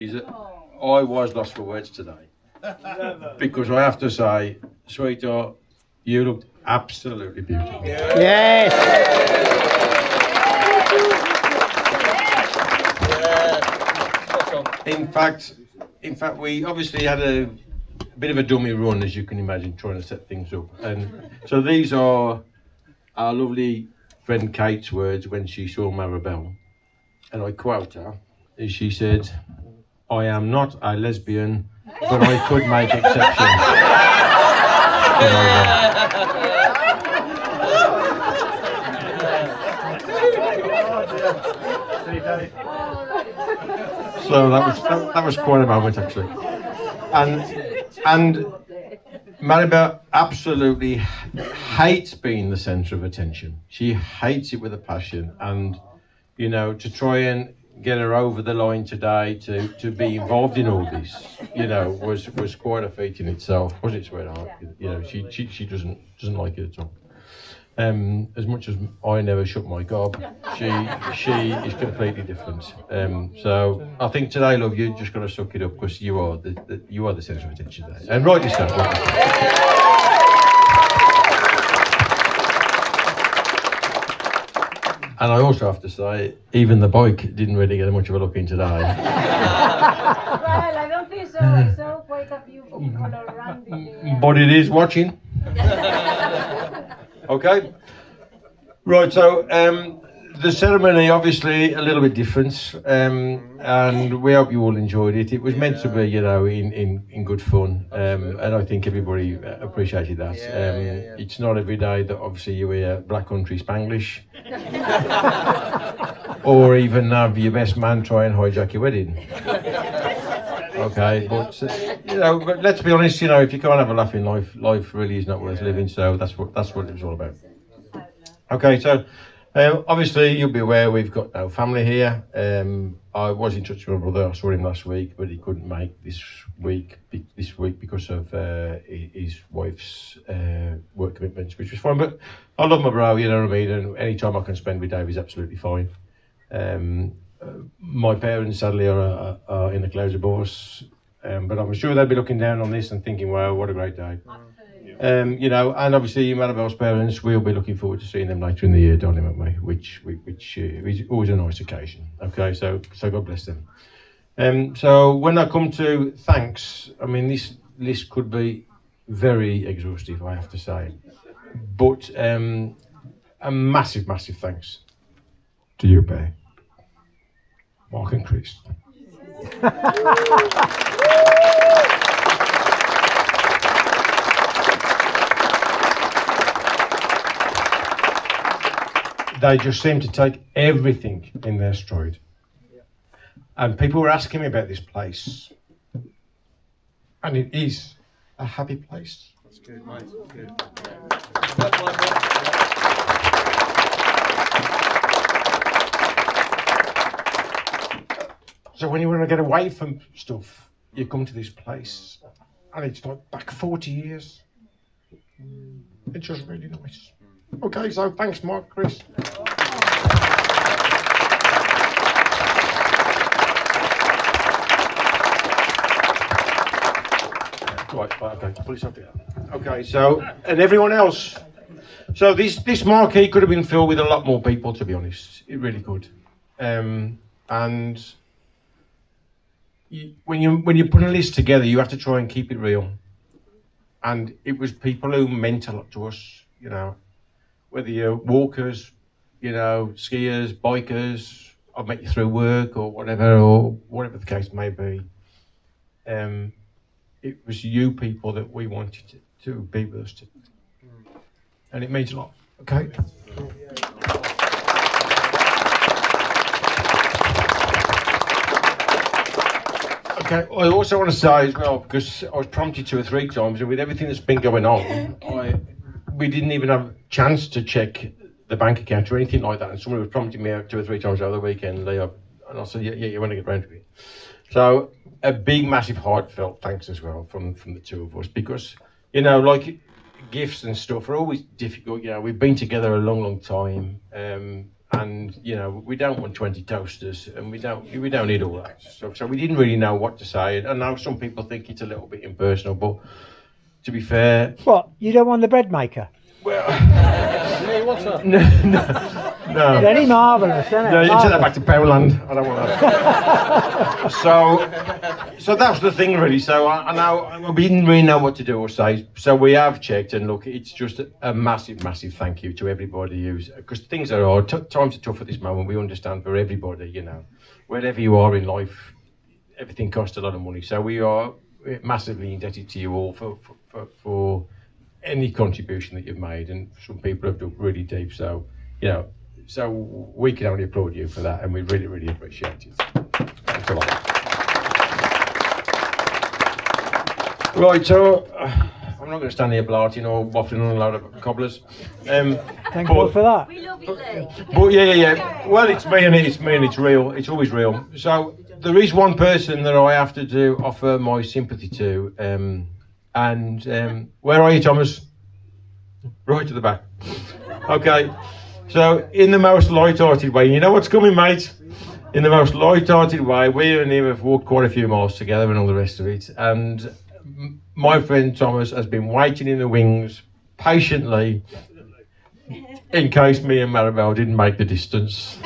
I was lost for words today because I have to say, sweetheart, you looked absolutely beautiful. Yes. In fact, we obviously had a bit of a dummy run, as you can imagine, trying to set things up. And so these are our lovely friend Kate's words when she saw Maribel, and I quote her. She said, "I am not a lesbian, but I could make exceptions." So that was quite a moment actually, and Maribel absolutely hates being the centre of attention. She hates it with a passion, and to try and get her over the line today to be involved in all this, was quite a feat in itself, was it, sweetheart? She doesn't like it at all. As much as I never shut my gob, she is completely different. So I think today, love, you just got to suck it up because you are the centre of attention today, and rightly so. And I also have to say, even the bike didn't really get much of a look in today. Well, I don't think so. I saw quite a few people around the But it is watching. Okay. Right, so the ceremony obviously a little bit different, and we hope you all enjoyed it. It was meant to be, in good fun, and I think everybody appreciated that. It's not every day that obviously you hear Black Country Spanglish, or even have your best man try and hijack your wedding. Okay, but but let's be honest. If you can't have a laugh in life, life really is not worth living. So that's what it was all about. Okay, so obviously you'll be aware we've got no family here. I was in touch with my brother. I saw him last week, but he couldn't make this week because of his wife's work commitments, which was fine. But I love my bro, you know what I mean. And any time I can spend with Dave is absolutely fine. My parents sadly are in the clouds above us, but I'm sure they'd be looking down on this and thinking, wow, what a great day. And obviously Maribel's parents, we'll be looking forward to seeing them later in the year, darling, won't we? Which is always a nice occasion. Okay, so God bless them. So when I come to thanks, I mean, this list could be very exhaustive, I have to say. But a massive, massive thanks to you, Bear, Mark and Chris. They just seem to take everything in their stride. And people were asking me about this place. And it is a happy place. That's good, mate. Good. So when you want to get away from stuff, you come to this place. And it's like back 40 years. It's just really nice. Okay, so thanks, Mark, Chris. Right, okay, police up here. Okay, so, and everyone else. So this marquee could have been filled with a lot more people, to be honest. It really could. And when you put a list together, you have to try and keep it real. And it was people who meant a lot to us, whether you're walkers, skiers, bikers, I've met you through work or whatever the case may be. It was you people that we wanted to be with us. And it means a lot, okay? Okay, I also want to say as well, because I was prompted 2 or 3 times, and with everything that's been going on, we didn't even have a chance to check the bank account or anything like that. And somebody was prompting me out 2 or 3 times over the weekend, and I said, yeah, you want to get round to it. So a big, massive, heartfelt thanks as well from the 2 of us, because, like gifts and stuff are always difficult. We've been together a long, long time, and you know, we don't want 20 toasters, and we don't need all that stuff. So we didn't really know what to say. And I know some people think it's a little bit impersonal, but to be fair, What? You don't want the bread maker? well, What's no. Very marvellous, isn't it? No, you take that Marvellous. back to Poundland. I don't want that. So that was the thing, really. So I know we didn't really know what to do or say. So we have checked, and look, it's just a massive, massive thank you to everybody who's, because things are hard. Times are tough at this moment. We understand for everybody, you know, wherever you are in life, everything costs a lot of money. So we are massively indebted to you all for any contribution that you've made, and some people have dug really deep. So, you know. So we can only applaud you for that, and we really, really appreciate it. Thanks a lot. Right, so I'm not going to stand here blarting or waffling on a load of cobblers. Thank God for that. We love you, Lee. But yeah. Well, it's me and it's real. It's always real. So there is one person that I have to offer my sympathy to, and where are you, Thomas? Right to the back. Okay. So, in the most light-hearted way, you know what's coming, mate? In the most light-hearted way, we and him have walked quite a few miles together and all the rest of it. And my friend Thomas has been waiting in the wings patiently in case me and Maribel didn't make the distance.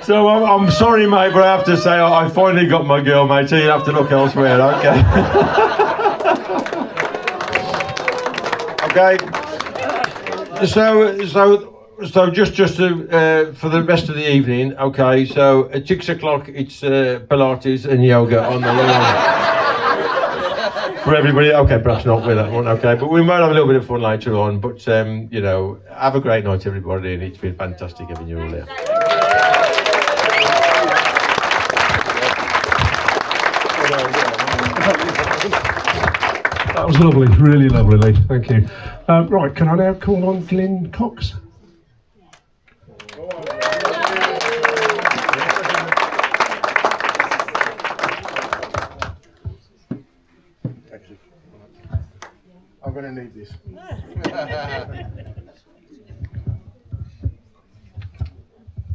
So I'm sorry, mate, but I have to say I finally got my girl, mate. So you have to look elsewhere, okay? Okay. So just to for the rest of the evening, okay. So at 6 o'clock, it's Pilates and yoga on the lawn. For everybody, okay, perhaps not with that one, okay, but we might have a little bit of fun later on. But you know, have a great night, everybody, and it's been fantastic having you all here. That was lovely, really lovely, Lee. Thank you. Right, can I now call on Glyn Cox? I'm going to need this.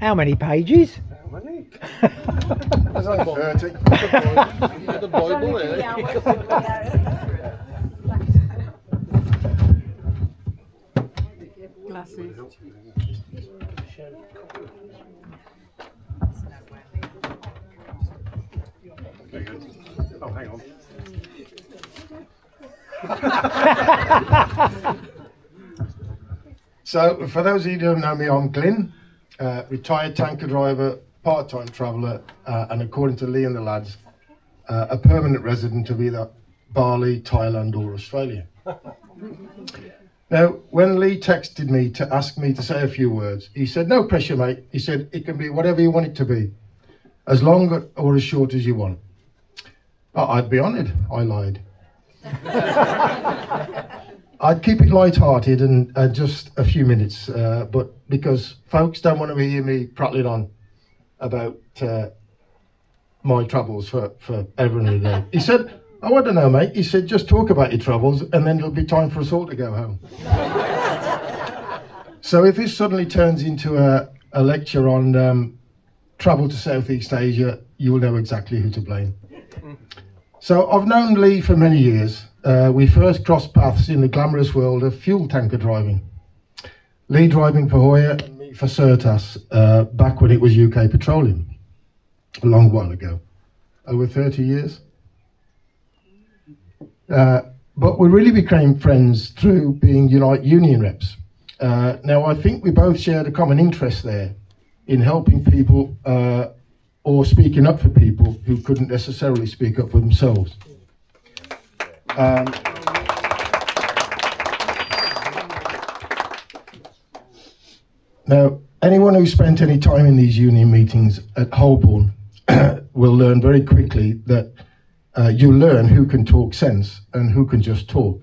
How many pages? There's only 30. The Bible, Glasses. Oh, hang on. So, for those of you who don't know me, I'm Glyn, retired tanker driver, part-time traveller, and according to Lee and the lads, a permanent resident of either Bali, Thailand or Australia. Now, when Lee texted me to ask me to say a few words, he said, no pressure, mate. He said, it can be whatever you want it to be, as long or as short as you want. I'd be honoured, I lied. I'd keep it light-hearted and just a few minutes, but because folks don't want to hear me prattling on about my troubles for ever and a day. He said, oh, I don't know, mate. He said, just talk about your troubles and then it'll be time for us all to go home. So if this suddenly turns into a lecture on travel to Southeast Asia, you will know exactly who to blame. So I've known Lee for many years. We first crossed paths in the glamorous world of fuel tanker driving. Lee driving for Hoya and me for Certas back when it was UK Petroleum, a long while ago, over 30 years. But we really became friends through being Unite Union reps. Now I think we both shared a common interest there in helping people or speaking up for people who couldn't necessarily speak up for themselves. Now, anyone who spent any time in these union meetings at Holborn will learn very quickly that you learn who can talk sense and who can just talk.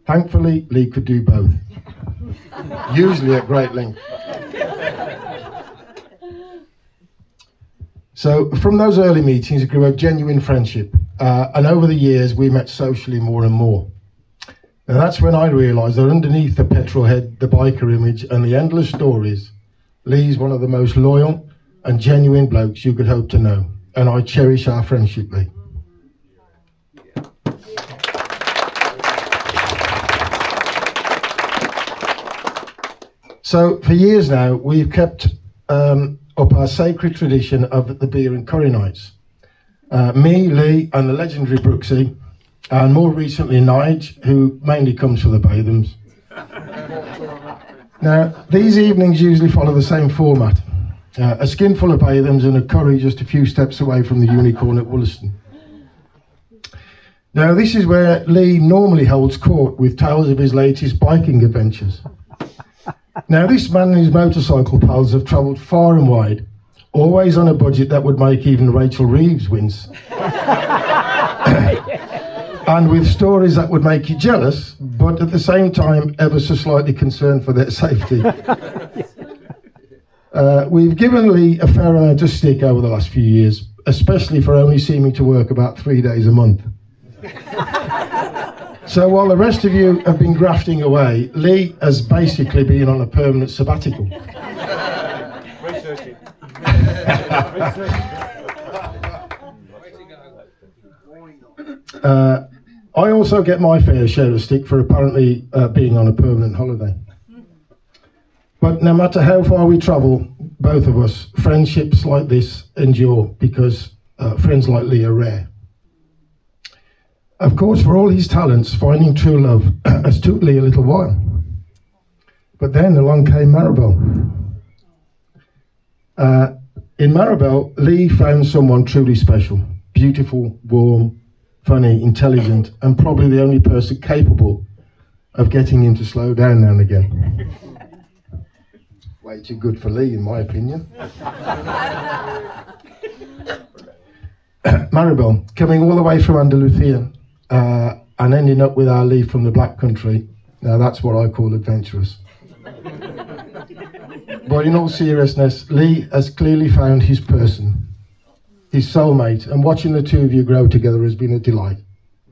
Thankfully, Lee could do both, usually at great length. So from those early meetings grew a genuine friendship, and over the years we met socially more and more. Now that's when I realised that underneath the petrol head, the biker image and the endless stories, Lee's one of the most loyal and genuine blokes you could hope to know, and I cherish our friendship, Lee. So for years now, we've kept up our sacred tradition of the beer and curry nights. Me, Lee, and the legendary Brooksy, and more recently Nige, who mainly comes for the Bathams. Now, these evenings usually follow the same format. A skinful of Bathams and a curry just a few steps away from the Unicorn at Wollaston. Now, this is where Lee normally holds court with tales of his latest biking adventures. Now, this man and his motorcycle pals have travelled far and wide, always on a budget that would make even Rachel Reeves wince. And with stories that would make you jealous, but at the same time ever so slightly concerned for their safety. We've given Lee a fair amount of stick over the last few years, especially for only seeming to work about 3 days a month. So while the rest of you have been grafting away, Lee has basically been on a permanent sabbatical. I also get my fair share of stick for apparently being on a permanent holiday. But no matter how far we travel, both of us, friendships like this endure because friends like Lee are rare. Of course, for all his talents, finding true love has took Lee a little while. But then along came Maribel. In Maribel, Lee found someone truly special, beautiful, warm, funny, intelligent, and probably the only person capable of getting him to slow down now and again. Way too good for Lee, in my opinion. Maribel, coming all the way from Andalusia, and ending up with our Lee from the Black Country. Now that's what I call adventurous. But in all seriousness, Lee has clearly found his person, his soulmate, and watching the two of you grow together has been a delight.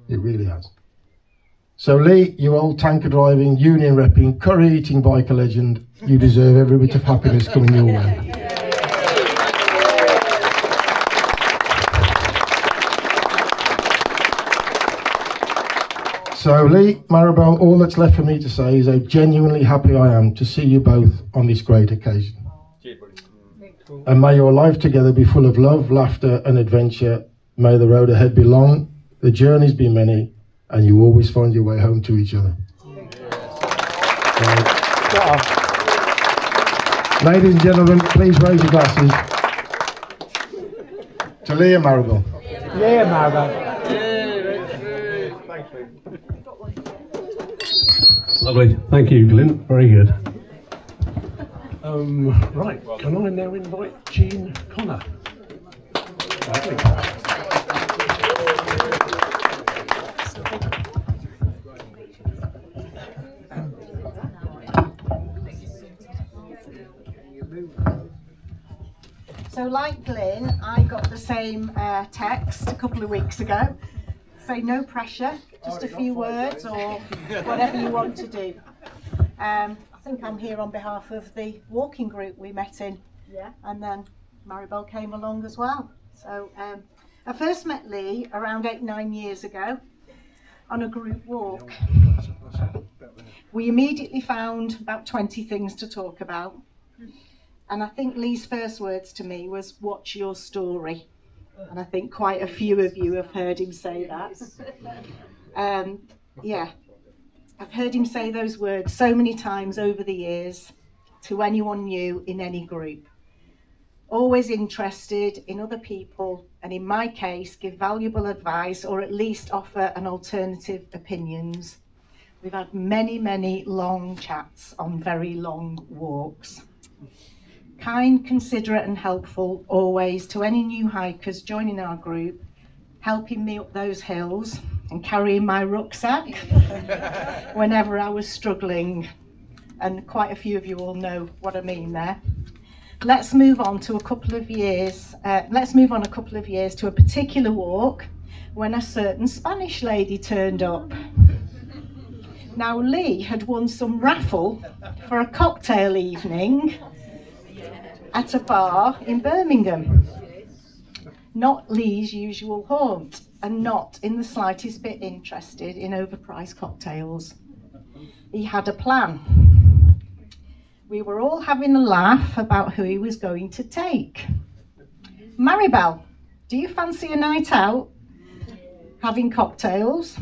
It really has. So Lee, you old tanker driving, union repping, curry eating biker legend, you deserve every bit of happiness coming your way. So Lee, Maribel, all that's left for me to say is how genuinely happy I am to see you both on this great occasion. And may your life together be full of love, laughter and adventure. May the road ahead be long, the journeys be many, and you always find your way home to each other. Ladies and gentlemen, please raise your glasses to Lee and Maribel. Yeah, Maribel. Lovely. Thank you, Glyn. Very good. Right, can I now invite Jean Connor? Lovely. So like Glyn, I got the same text a couple of weeks ago. Say no pressure, just a few words or whatever you want to do. I think I'm here on behalf of the walking group we met in. Yeah. And then Maribel came along as well. So I first met Lee around 8-9 years ago on a group walk. We immediately found about 20 things to talk about. And I think Lee's first words to me was, "What's your story?" And I think quite a few of you have heard him say that. Yeah, I've heard him say those words so many times over the years to anyone new in any group. Always interested in other people, and in my case, give valuable advice or at least offer an alternative opinions. We've had many, many long chats on very long walks. Kind, considerate and helpful always to any new hikers joining our group, helping me up those hills and carrying my rucksack whenever I was struggling. And quite a few of you all know what I mean there. Let's move on a couple of years to a particular walk when a certain Spanish lady turned up. Now, Lee had won some raffle for a cocktail evening at a bar in Birmingham. Not Lee's usual haunt, and not in the slightest bit interested in overpriced cocktails. He had a plan. We were all having a laugh about who he was going to take. Maribel, do you fancy a night out? Having cocktails?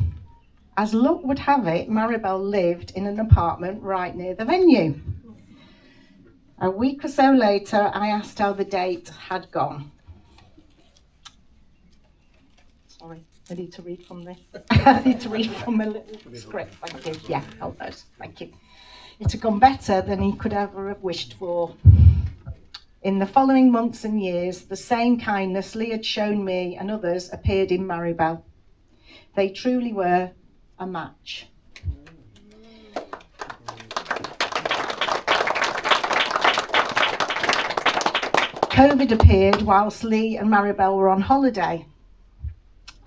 As luck would have it, Maribel lived in an apartment right near the venue. A week or so later, I asked how the date had gone. Sorry, I need to read from this. I need to read from a little script. Thank you. Yeah, almost. Thank you. It had gone better than he could ever have wished for. In the following months and years, the same kindness Lee had shown me and others appeared in Maribel. They truly were a match. COVID appeared whilst Lee and Maribel were on holiday,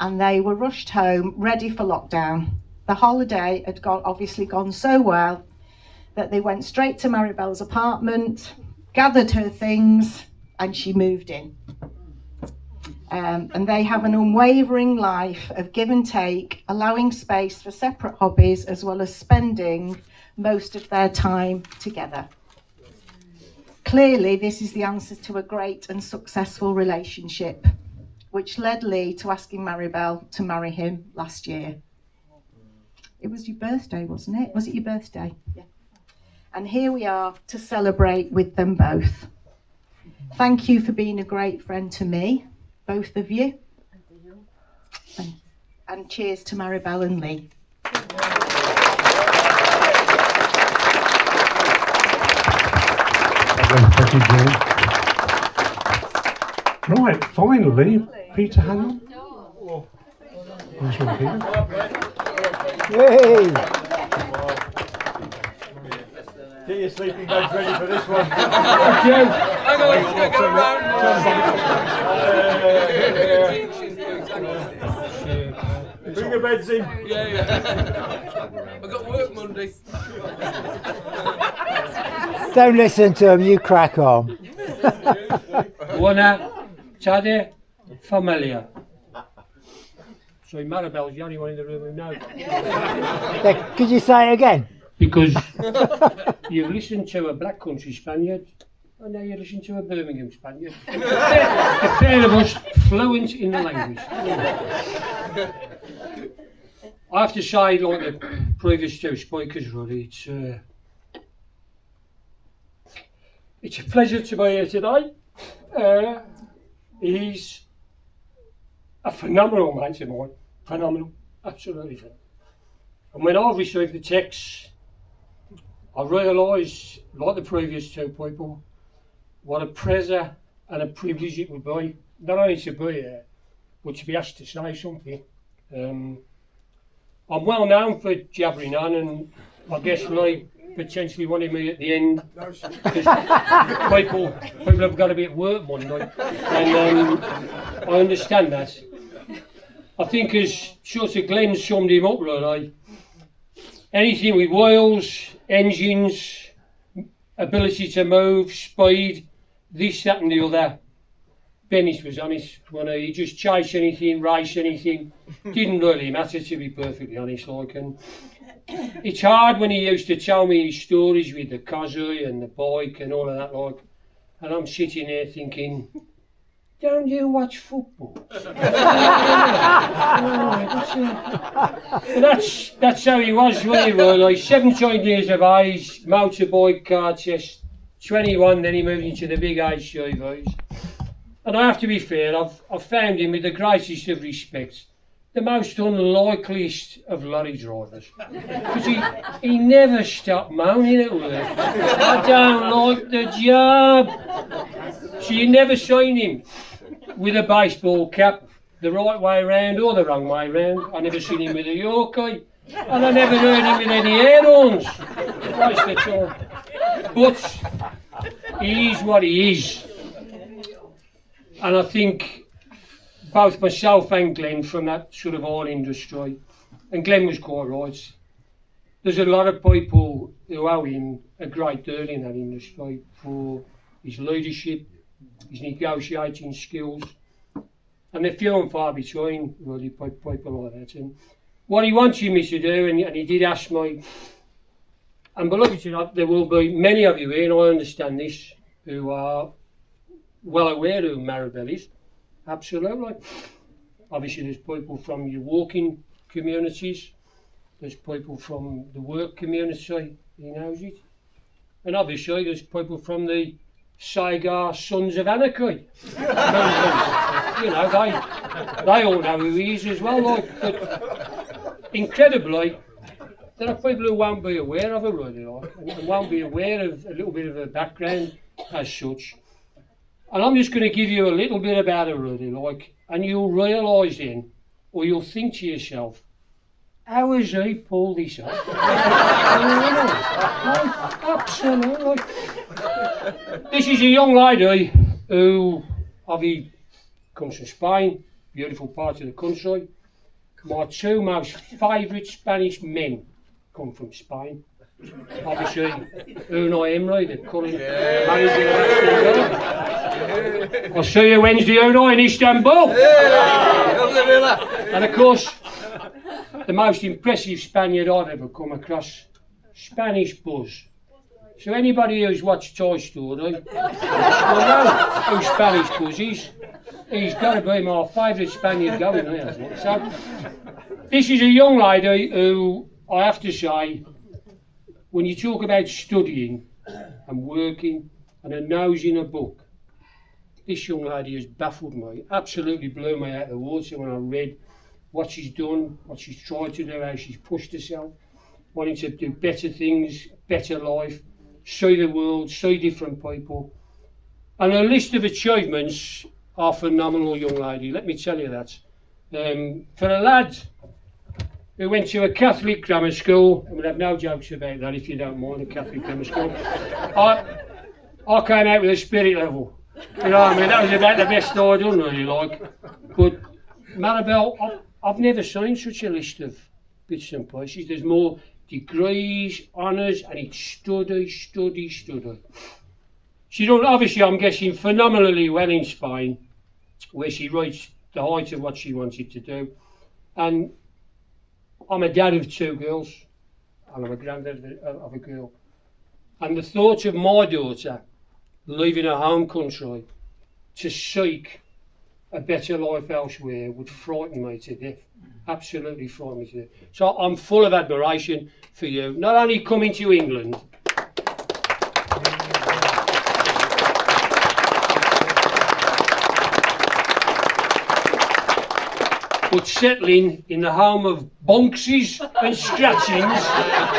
and they were rushed home, ready for lockdown. The holiday had obviously gone so well that they went straight to Maribel's apartment, gathered her things, and she moved in. And they have an unwavering life of give and take, allowing space for separate hobbies as well as spending most of their time together. Clearly, this is the answer to a great and successful relationship, which led Lee to asking Maribel to marry him last year. It was your birthday, wasn't it? Was it your birthday? Yeah. And here we are to celebrate with them both. Thank you for being a great friend to me, both of you. Thank you. And cheers to Maribel and Lee. Thank you, Jane. Right, finally, Peter Hannon. Nice one, Peter. Yay! Get your sleeping bags ready for this one. Thank you. Bring your beds in. Yeah. I got work Monday. Don't listen to him, you crack on. Buona tarde, familia. Sorry, Maribel's the only one in the room who knows. Yeah, could you say it again? Because you've listened to a black country Spaniard, and now you listen to a Birmingham Spaniard. The pair of us fluent in the language. I have to say, like the previous two speakers, really, it's a pleasure to be here today. He's a phenomenal mate of mine. Phenomenal, absolutely phenomenal. And when I received the text, I realised, like the previous two people, what a pleasure and a privilege it would be, not only to be here, but to be asked to say something. I'm well known for jabbering on, and I guess Lee potentially wanted me at the end, because people have got to be at work Monday, and I understand that. I think as sort of Glenn summed him up really, anything with wheels, engines, ability to move, speed, this, that and the other. Bennis was honest when he just chase anything, race anything, didn't really matter, to be perfectly honest. Like, and it's hard when he used to tell me his stories with the cosy and the bike and all of that, like, and I'm sitting there thinking, don't you watch football? That's how he was, wasn't he, really? 17 years of age, motorbike, car test, 21, then he moved into the big HGVs. And I have to be fair, I've found him with the greatest of respect, the most unlikeliest of lorry drivers. Because he never stopped moaning at work. I don't like the job. So you never seen him with a baseball cap the right way round or the wrong way round. I never seen him with a Yorkie. And I never heard him with any air horns. Waste of time. But he is what he is. And I think both myself and Glenn from that sort of oil industry, and Glenn was quite right. There's a lot of people who owe him a great deal in that industry for his leadership, his negotiating skills, and they're few and far between, really, people like that. And what he wanted me to do, and he did ask me, and believe it or not, there will be many of you here, and I understand this, who are well aware who Maribel is. Absolutely. Obviously, there's people from your walking communities, there's people from the work community, he knows it. And obviously, there's people from the Sagar Sons of Anarchy. You know, they all know who he is as well. Like, but incredibly, there are people who won't be aware of her, really, like, and won't be aware of a little bit of her background as such. And I'm just going to give you a little bit about her, really, like, and you'll realise then, or you'll think to yourself, how has he pulled this off? Absolutely. This is a young lady who obviously comes from Spain, beautiful part of the country. My two most favourite Spanish men come from Spain. Obviously, Unai Emery, the current manager. I'll see you Wednesday, Unai, in Istanbul. And of course, the most impressive Spaniard I've ever come across, Spanish Buzz. So anybody who's watched Toy Story will know who Spanish Buzz is. He's got to be my favourite Spaniard going there. So this is a young lady who, I have to say, when you talk about studying and working and a nose in a book, this young lady has baffled me, absolutely blew me out of the water when I read what she's done, what she's tried to do, how she's pushed herself, wanting to do better things, better life, see the world, see different people. And her list of achievements are phenomenal, young lady, let me tell you that. For a lad who went to a Catholic grammar school, and we'll have no jokes about that if you don't mind, a Catholic grammar school, I came out with a spirit level. You know what I mean? That was about the best I'd done, really, like. But Maribel, I've never seen such a list of bits and pieces. There's more degrees, honours, and it's study. She done, obviously, I'm guessing, phenomenally well in Spain, where she reached the height of what she wanted to do. And I'm a dad of two girls, and I'm a granddad of a girl. And the thought of my daughter leaving her home country to seek a better life elsewhere would frighten me to death. Absolutely frighten me to death. So I'm full of admiration for you, not only coming to England, but settling in the home of bonkses and scratchings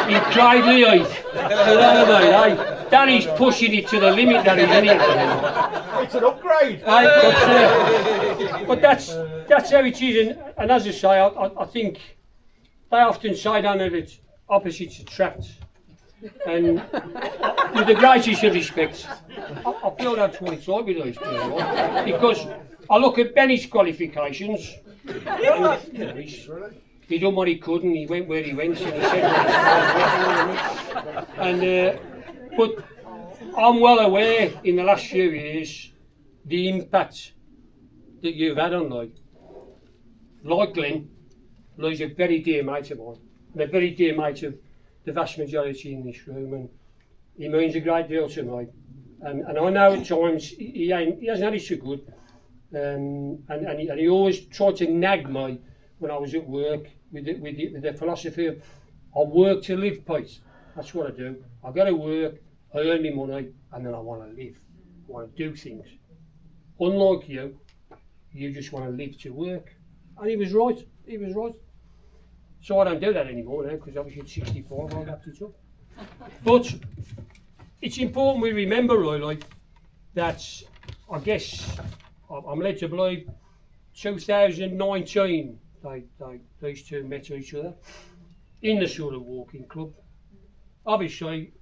in Cradley Heath. You know what I mean, eh? That is pushing it to the limit, that is, isn't it? It's an upgrade. But that's how it is, and as I say, I think they often say down there that opposites attract. And with the greatest of respect, I feel that's what it's like with these people, right? Because I look at Benny's qualifications. And, he done what he could and he went where he went and he said and but I'm well aware in the last few years the impact that you've had on me. Like Glenn, Lee's a very dear mate of mine and a very dear mate of the vast majority in this room, and he means a great deal to me, and I know at times he hasn't had it so good. And he always tried to nag me when I was at work with the philosophy of I work to live, Pete. That's what I do. I go to work, I earn my money, and then I want to live. I want to do things. Unlike you just want to live to work. And he was right. He was right. So I don't do that anymore now because obviously at 65 I wrapped it up. But it's important we remember, really, that I guess I'm led to believe 2019 these two met each other in the sort of walking club. Obviously,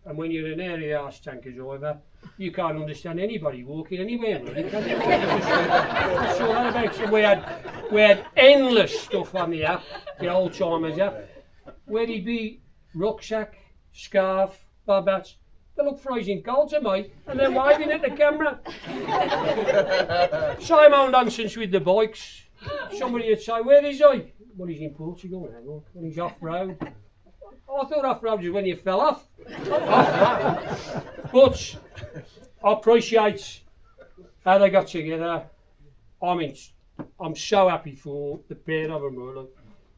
And when you're an area arse tanker driver, you can't understand anybody walking anywhere, really, can you? That's all that about. So we had endless stuff on the app, the old timers app. Where he'd be rucksack, scarf, barbats. They look freezing cold to me, and they're waving at the camera. Same old nonsense with the bikes. Somebody would say, "Where is he?" Well, he's in Portugal now, when he's off-road. I thought off-road was when you fell off. But I appreciate how they got together. I mean, I'm so happy for the pair of them, really,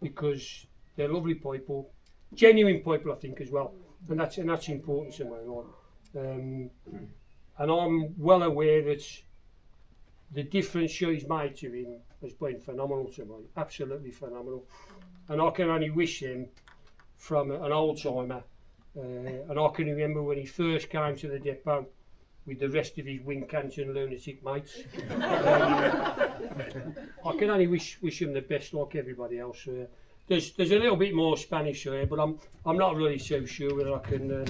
because they're lovely people, genuine people, I think, as well, and that's important to me. And I'm well aware that the difference she's made to him has been phenomenal to me, absolutely phenomenal. And I can only wish him from an old timer. And I can remember when he first came to the depot with the rest of his Wincanton lunatic mates. I can only wish him the best, like everybody else. There's a little bit more Spanish here, but I'm not really so sure whether I can. Go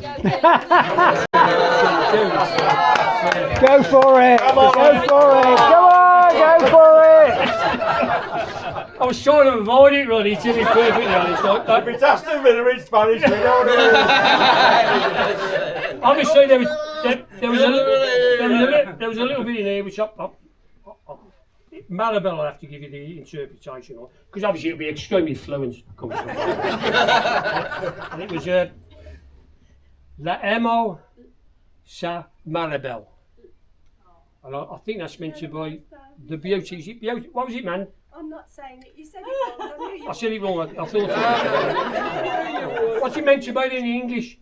for it! Go for it! Go on! Go for it! I was trying to avoid it, really, to be perfectly honest. If it's asked to in Spanish, we don't know. Obviously, there was a little bit in here which Maribel will have to give you the interpretation of, because obviously it'll be extremely fluent coming from and it was La Emo Sa Maribel. And I think that's meant to be the beauty. Is it beauty? What was it, man? I'm not saying it. You said it wrong. I knew you I said it wrong. I thought. What's it meant to be in English?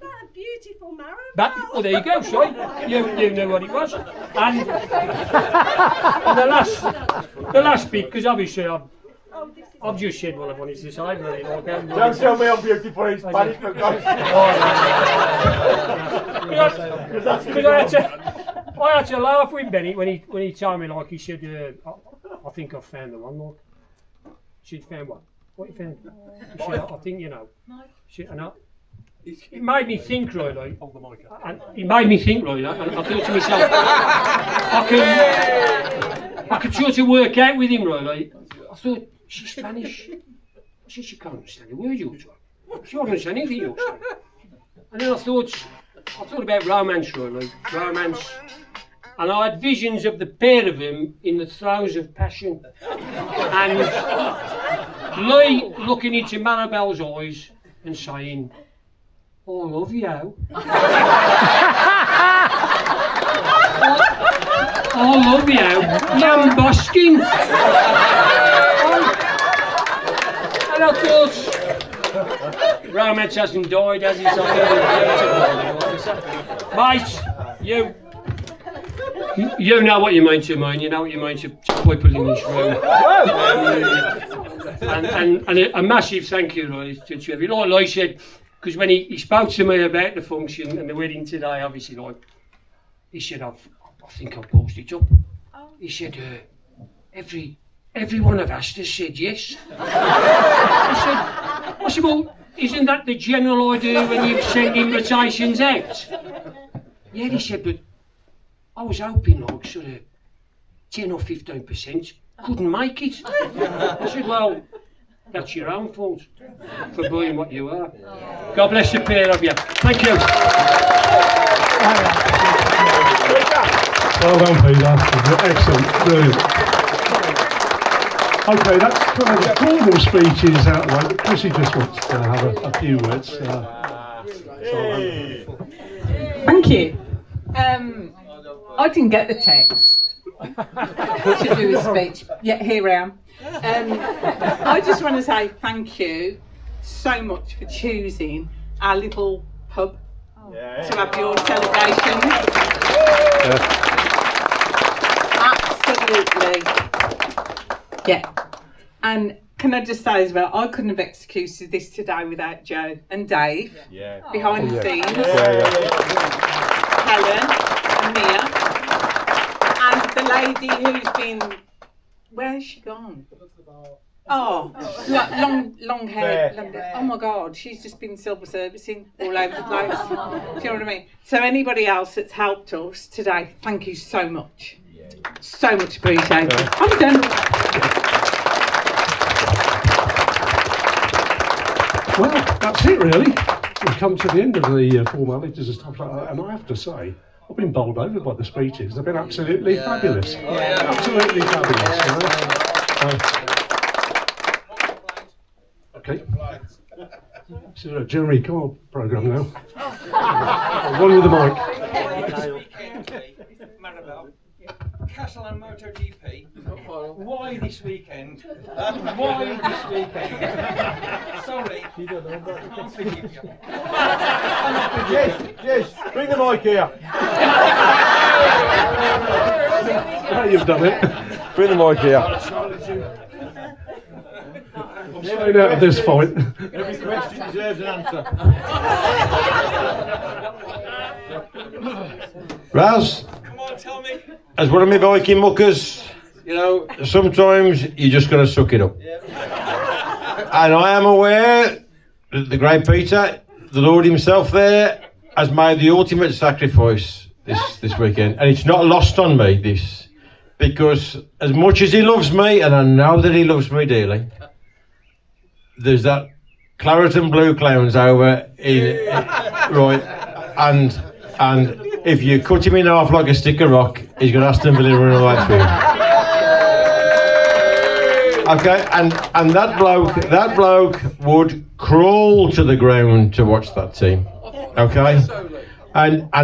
That beautiful Maribel. Well, there you go, sorry. You knew what it was. And the last bit, because obviously I've just said what I wanted to say. Really, Don't tell me I'm beautiful in Spanish, for God's sake. I had to laugh with Benny when he told me, like, he said, I think I've found the one, like. She found what? What you found? He said, I think you know. It made me think, really. And it made me think, really. And I thought to myself, I could sort of work out with him, really. I thought, she's Spanish. I said, she can't understand a word you're saying. She won't understand anything you're saying. And then I thought about romance, really. Romance. And I had visions of the pair of them in the throes of passion. And Lee looking into Maribel's eyes and saying, I love you. I love you. Lambosking. And I thought, romance hasn't died, has it? Mate, you know what you mean to me, and you know what you mean to people in this room. And a massive thank you, really, to everyone. Like Lloyd said, because when he spoke to me about the function and the wedding today, obviously, like, he said, I think I've paused it up. He said, every one of us has said yes. I said, well, isn't that the general idea when you send invitations out? Yeah, he said, but I was hoping, like, sort of 10 or 15% couldn't make it. I said, well, that's your own fault for being what you are. God bless the pair of you. Thank you. Well done, Peter. Excellent. Brilliant. Okay, that's kind of the formal speeches out of the way, but Chrissy just wants to have a few words. Thank you. I didn't get the text to do a speech, yet here I am. I just want to say thank you so much for choosing our little pub to have your celebration. Absolutely. Yeah. And can I just say as well, I couldn't have executed this today without Joe and Dave behind the scenes. Helen and Mia. And the lady who's been, where has she gone? Oh, long hair. Oh my God, she's just been silver servicing all over the place. Do you know what I mean? So anybody else that's helped us today, thank you so much. So much appreciated. I'm done. Well, that's it really. We've come to the end of the formalities and stuff like that, and I have to say, I've been bowled over by the speeches. They've been absolutely fabulous. Absolutely fabulous. You know? Okay. This is a Jeremy Card programme now. One with the mic. Maribel, Castle and MotoGP. Why this weekend? Why this weekend? Sorry. I can't forgive you. Yes, bring the mic here. Now you've done it. Bring the mic here. I'm staying out of this fight. Every question deserves an answer. Raz, Come on, tell me. as one of my biking muckers, you know, sometimes you just got to suck it up. And I am aware that the great Peter, the Lord himself there, has made the ultimate sacrifice this weekend. And it's not lost on me, this. Because as much as he loves me, and I know that he loves me dearly, there's that claret and blue clowns over in, right, and if you cut him in half like a stick of rock, he's got Aston Villa running all the way through. Okay, and that bloke would crawl to the ground to watch that team. Okay, and I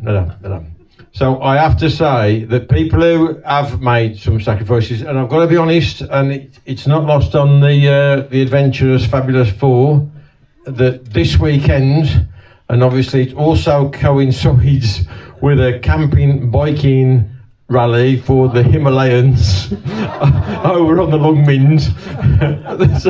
no. So I have to say that people who have made some sacrifices, and I've got to be honest, and it's not lost on the adventurous, fabulous four, that this weekend, and obviously it also coincides with a camping, biking rally for the Himalayans over on the Long Mind. So,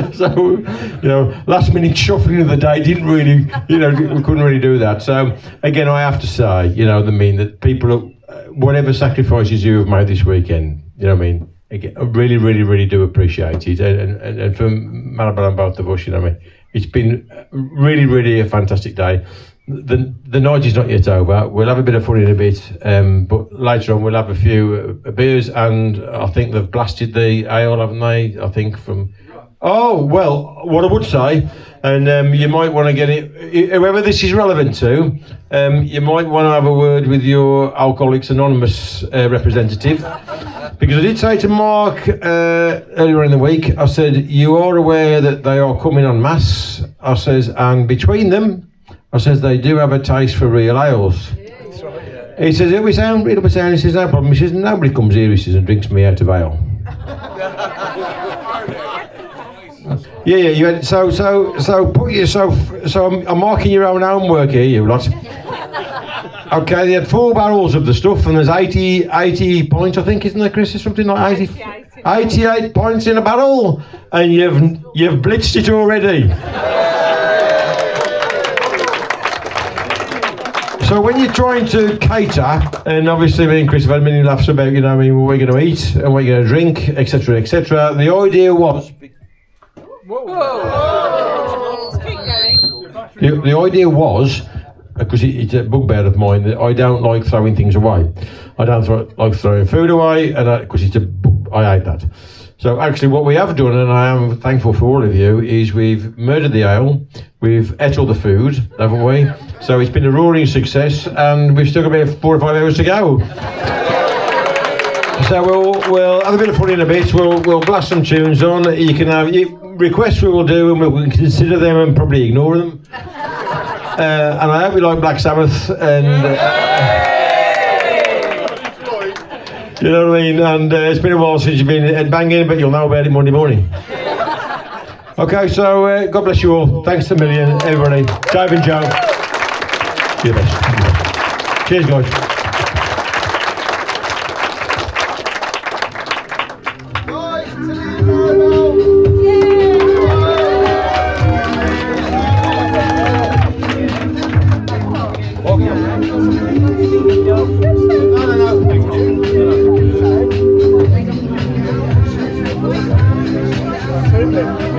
you know, last minute shuffling of the day didn't really, you know, we couldn't really do that. So again, I have to say, you know, that people, whatever sacrifices you have made this weekend, you know what I mean, again, I really do appreciate it. And for Maribel and both of us, you know what I mean, it's been really a fantastic day. The night is not yet over. We'll have a bit of fun in a bit, but later on we'll have a few beers, and I think they've blasted the ale, haven't they? I think from... Oh, well, what I would say, and you might want to get it, whoever this is relevant to, you might want to have a word with your Alcoholics Anonymous representative, because I did say to Mark earlier in the week, I said, you are aware that they are coming en masse, I says, and between them, I says, they do have a taste for real ales. He says, it'll be sound, he says, no problem. He says, nobody comes here, he says, and drinks me out of ale. Yeah, so put yourself, so I'm marking your own homework here, you lot. Okay, they had 4 barrels of the stuff, and there's 80 points, I think, isn't there, Chris? Something like 88 points in a barrel, and you've blitzed it already. So when you're trying to cater, and obviously me and Chris have had many laughs about, you know, I mean, what we're going to eat and what you're going to drink, etc., etc. The idea was... The idea was, because it's a bugbear of mine, that I don't like throwing things away. I don't like throwing food away, and because I hate that. So actually what we have done, and I am thankful for all of you, is we've murdered the ale, we've ate all the food, haven't we? So it's been a roaring success, and we've still got about 4 or 5 hours to go. So we'll have a bit of fun in a bit, we'll blast some tunes on, you can have requests we will do, and we can consider them and probably ignore them. And I hope you like Black Sabbath, and... you know what I mean? And it's been a while since you've been headbanging, but you'll know about it Monday morning. Okay, so God bless you all. Thanks a million, everybody. Dave and Joe. You're the best. Cheers, guys. No. Maribel.